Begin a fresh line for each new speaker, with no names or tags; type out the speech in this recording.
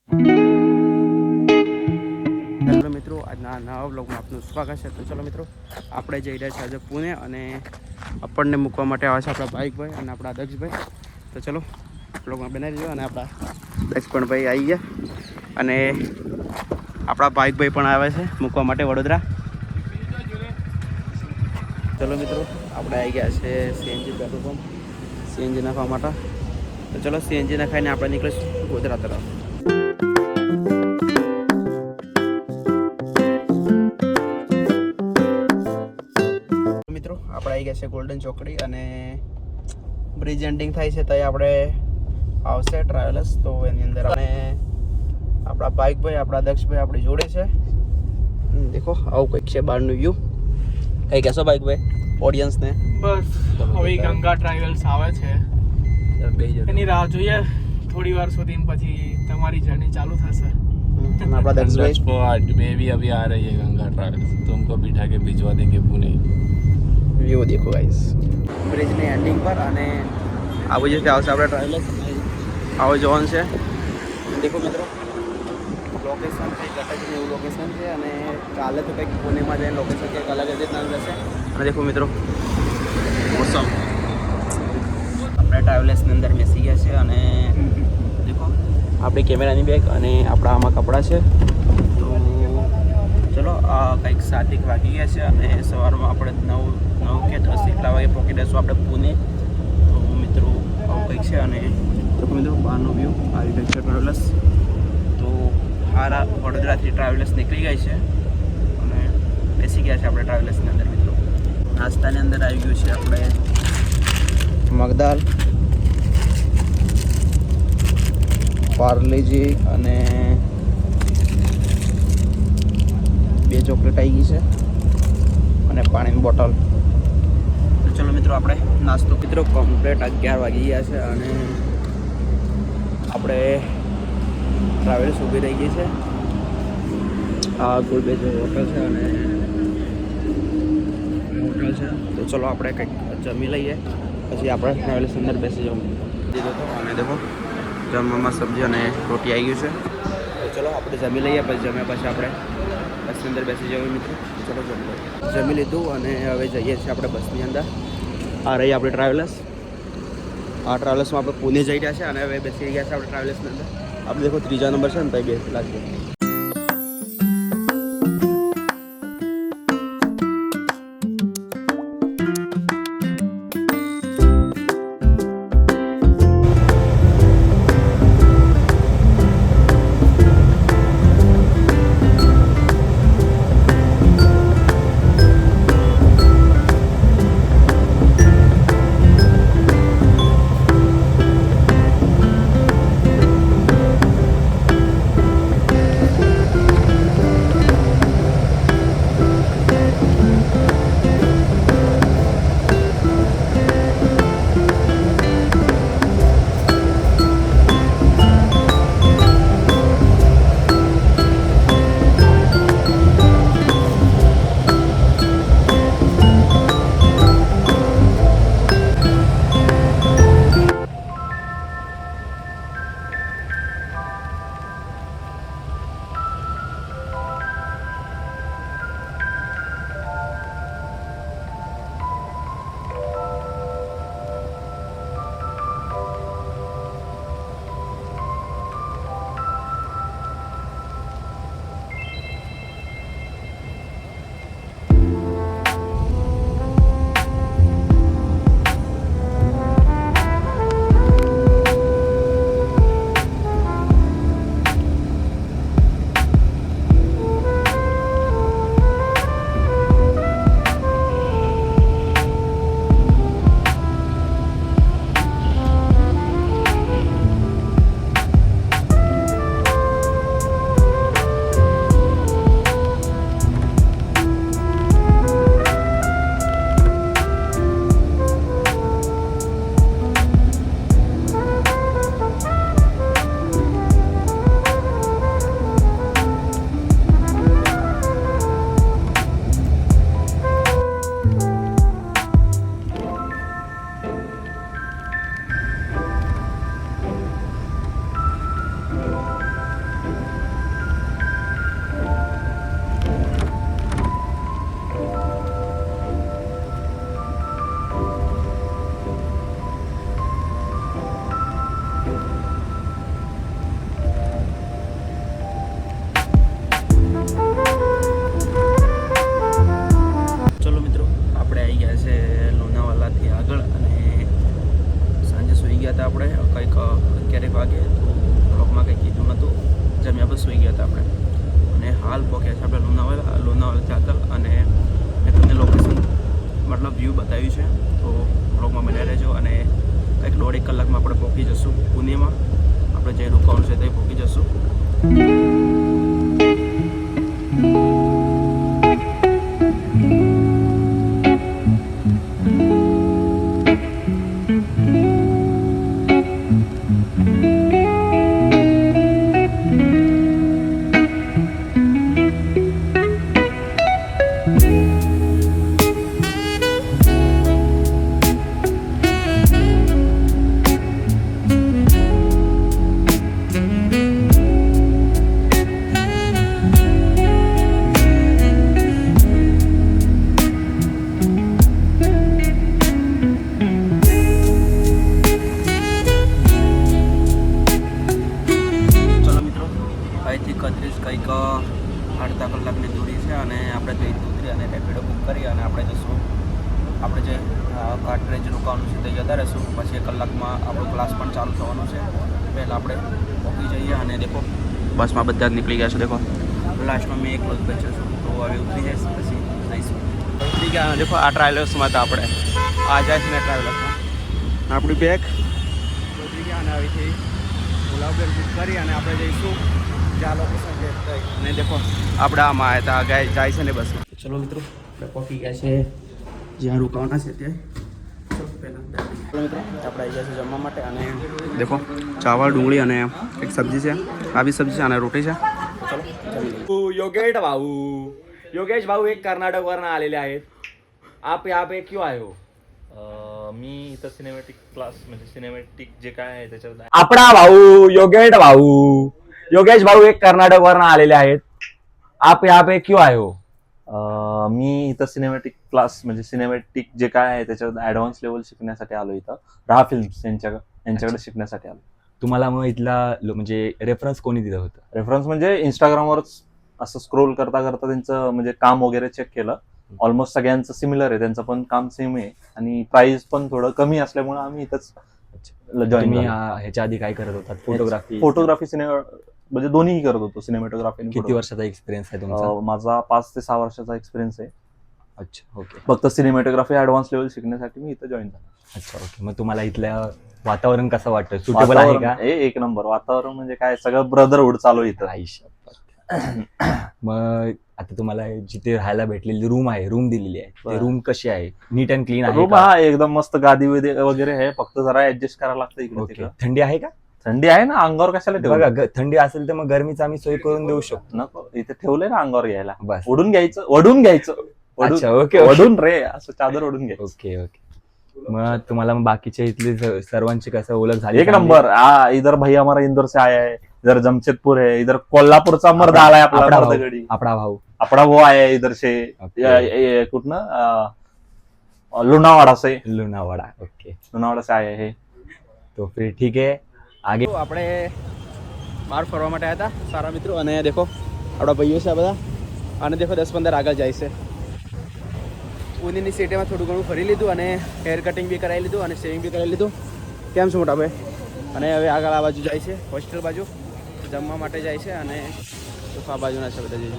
Hello મિત્રો, આજના નવા વ્લોગમાં આપનું સ્વાગત છે. તો ચલો મિત્રો, આપણે જઈ રહ્યા છીએ આજે પુણે અને આપણને મૂકવા માટે આવે છે આપણા બાઇકભાઈ અને આપણા દક્ષભાઈ. તો ચલો વ્લોગમાં બનાવી દઈએ. અને આપણા દક્ષપણભાઈ આવી ગયા અને આપણા બાઇકભાઈ પણ આવે છે મૂકવા માટે વડોદરા. ચલો મિત્રો, આપણે આવી ગયા છે સીએનજી પેટ્રોલ પંપ સીએનજી નાખવા માટે. તો ચલો સીએનજી નાખાઈને આપણે નીકળીશું ગોધરા તરફ. મિત્રો આપણે આવી ગયા છે ગોલ્ડન ચોકડી અને બ્રિજ એન્ડિંગ થાય છે ત્યાં આપણે આવશે ટ્રાવેલર્સ. તો એની અંદર અને આપણા બાઇકભાઈ આપણા દક્ષભાઈ આપણી જોડે છે. દેખો આવું કંઈક છે બહારનું વ્યૂ. કંઈ કહેશો બાઇકભાઈ ઓડિયન્સને?
બસ હવે ગંગા ટ્રાવેલ્સ આવે છે, એની રાહ જોઈએ થોડી વાર સુધી, પછી તમારી જર્ની ચાલુ થશે.
આપણા દક્ષભાઈ
में भी अभी आ रही है गंगा ट्रैवल्स, तुमको बिठा के भिजवा देंगे पुणे.
વ્યૂ દેખો ગાઈસ બ્રિજની એન્ડિંગ પર. અને આવું જે આવશે આપણે ટ્રાવેલર્સ આવો જોવાનું છે. દેખો મિત્રો લોકેશન કંઈક અટકનું એવું લોકેશન છે અને કાલે તો કંઈક પુણેમાં જઈને લોકેશન કંઈક અલગ જ રીતના રહેશે. અને દેખો મિત્રો મોસમ આપણે ટ્રાવેલર્સની અંદર બેસી ગયા છે અને દેખો આપણી કેમેરાની બેગ અને આપણા આમાં કપડાં છે. તો ચલો કંઈક 7 વાગી ગયા છે અને સવારમાં આપણે 9 કે 10 એટલા વાગે પહોંચી જઈશું આપણે પુણે. તો મિત્રો આવું કંઈક છે. અને દેખો મિત્રો બહારનો વ્યૂ આવી કંઈક છે ટ્રાવેલર્સ. તો હારા વડોદરાથી ટ્રાવેલર્સ નીકળી ગઈ છે અને બેસી ગયા છે આપણે ટ્રાવેલર્સની અંદર. મિત્રો નાસ્તાની અંદર આવી ગયું છે આપણે મગદાલ, પાર્લેજી અને 2 ચોકલેટ આવી ગઈ છે અને પાણીની બોટલ. તો ચલો મિત્રો આપણે નાસ્તો મિત્રો કમ્પ્લીટ 11 વાગી ગયા છે અને આપણે ટ્રાવેલ્સ ઊભી રહી ગઈ છે. આ ગોલબેજ હોટલ છે અને હોટલ છે. તો ચલો આપણે કંઈક જમી લઈએ પછી આપણે ટ્રાવેલ્સ અંદર બેસી જવું દીધો હતો. અને દેખો જમવામાં સબ્જી અને રોટી આવી ગયું છે. તો ચલો આપણે જમી લઈએ, પછી જમ્યા પછી આપણે બસની અંદર બેસી જવું મિત્રો. ચલો જમી લીધું અને હવે જઈએ છીએ આપણે બસની અંદર. આ રહી આપણી ટ્રાવેલર્સ. આ ટ્રાવેલર્સમાં આપણે પુણે જઈ રહ્યા છે અને હવે બેસી ગયા છે આપણે ટ્રાવેલર્સની અંદર. આપણે દેખો 3જા નંબર છે ને ત્યાં બેસેલા છે. હાલ પહોંચ્યા છે આપણે લોનાવાલા ચાતલ, અને મેં તમને લોકેશન મતલબ વ્યૂ બતાવ્યું છે, તો બ્લોગમાં બન્યા રહેજો. અને કંઈક 1.5 કલાકમાં આપણે પહોંચી જશું પુણેમાં. આપણે જે રોકાવાનું છે તે પહોંચી જશું. અડધા કલાકની દૂરી છે, અને આપણે ત્યાંથી ઉતરી અને રેપિડો બુક કરી અને આપણે જશું. આપણે જે કાટરેજ રોકાવાનું છે તે જતા રહીશું. પછી 1 કલાકમાં આપણો ક્લાસ પણ ચાલુ થવાનો છે. પહેલાં આપણે પહોંચી જઈએ. અને દેખો બસમાં બધા જ નીકળી ગયા છે. દેખો લાસ્ટમાં મેં એકલો જ બચ્યો છું, તો હવે ઉતરી જઈશ, પછી જઈશું. ઉતરી ગયા. દેખો આ ટ્રાવેલર્સમાં હતા આપણે, આ જાય છે ને ટ્રાવેલર્સમાં. આપણી બેગ ઉતરી ગયા અને હવેથી ઓલા ઉબેર બુક કરી અને આપણે જઈશું જ્યાં લોકેશન છે. અને દેખો આપણે આમાં આવ્યા હતા, જાય છે ને બસ. ચલો મિત્રો, આપણે પહોંચી ગયા છે જ્યાં રોકાવાના છે ત્યાં. ચલો મિત્રો, આપણે આવી ગયા છે જમવા માટે. અને દેખો ચાવલ, ડુંગળી અને એક સબ્જી છે, આ બી સબ્જી છે અને રોટી છે. चलो
योगेश भाऊ, योगेश भाऊ एक कर्नाटकवरून आलेले आहेत. आप यहाँ पे क्यों आए हो?
मी इथं सिनेमॅटिक क्लास म्हणजे सिनेमॅटिक जे काय आहे त्याच्यात
आपणा भाऊ, योगेश भाऊ, योगेश भाऊ एक कर्नाटकवरून आलेले आहेत. आप यहाँ पे क्यों आए हो?
मी इथं सिनेमॅटिक क्लास म्हणजे सिनेमॅटिक जे काय आहे त्याच्यात ऍडव्हान्स लेवल शिकण्यासाठी आलो. इथं राहा फिल्म्स यांच्याकडे शिकण्यासाठी आलो.
तुम्हाला मग इथला म्हणजे रेफरन्स कोणी दिलं होतं?
रेफरन्स म्हणजे इंस्टाग्रामवरच असं स्क्रोल करता करता त्यांचं म्हणजे काम वगैरे चेक केलं. ऑलमोस्ट सगळ्यांचं सिमिलर आहे, त्यांचं पण काम सेम आहे आणि प्राइस पण थोडं कमी असल्यामुळे आम्ही इथंच जॉईन.
तुम्ही ह्याच्या आधी काय करत होतात?
फोटोग्राफी सिनेमा म्हणजे दोन्हीही करत होतो, सिनेमॅटोग्राफी.
किती वर्षाचा एक्सपिरियन्स आहे तुमचा?
माझा 5 ते 6 वर्षाचा एक्सपिरियन्स आहे.
अच्छा, ओके.
फक्त सिनेमॅटोग्राफी ऍडव्हान्स लेवल शिकण्यासाठी मी इथं जॉईन झालो.
अच्छा, ओके. मग तुम्हाला इथल्या वातावरण कसं वाटतं? सुटेबल आहे का?
एक नंबर वातावरण, म्हणजे काय सगळं ब्रदरहुड चालू आहे इथं.
मग आता तुम्हाला जिथे राहायला भेटलेली रूम आहे, रूम दिलेली आहे, ते रूम कशी आहे? नीट अँड क्लीन आहे
रूम
का?
हा एकदम मस्त, गादी वगैरे आहे, फक्त जरा ऍडजस्ट करायला लागतं इकडे
ओके.
तिकडे.
थंडी आहे का?
थंडी आहे ना, अंगावर कशाला ठेवलं?
बघा, थंडी असेल तर मग गरमीचं आम्ही सोय करून देऊ शकतो.
नको, इथे ठेवलंय ना अंगावर घ्यायला.
बस.
ओढून घ्यायचं.
अच्छा, ओके.
ओढून रे, असं चादर ओढून घ्यायचं.
Okay okay. मग तुम्हाला मग बाकीच्या इथले सर्वांची कसं ओळख झाली?
एक नंबर. इधर भाई हमारा इंदौर से आया है, इधर जमशेदपुर है, इधर कोल्हापूरचा मर्द आलाय आपला, मर्दगडी.
आपला भाऊ
अपना वो आया है इधर से, कुठनं लोणावाड़ा से.
लोणावाड़ा. ओके,
लोणावाड़ा से आया है.
તો ફિર ઠીક હે. આગે
આપણે બહાર ફરવા માટે આવ્યા હતા સારા મિત્રો. અને દેખો આપણા ભાઈઓ છે આ બધા, અને દેખો 10-15 આગળ જાય છે. પુણેની સિટીમાં થોડું ઘણું ફરી લીધું અને હેર કટિંગ બી કરાવી લીધું અને શેવિંગ બી કરાવી લીધું. કેમ છો મોટા ભાઈ? અને હવે આગળ આ બાજુ જાય છે, હોસ્ટેલ બાજુ જમવા માટે જાય છે. અને આ બાજુના છે બધા જઈએ.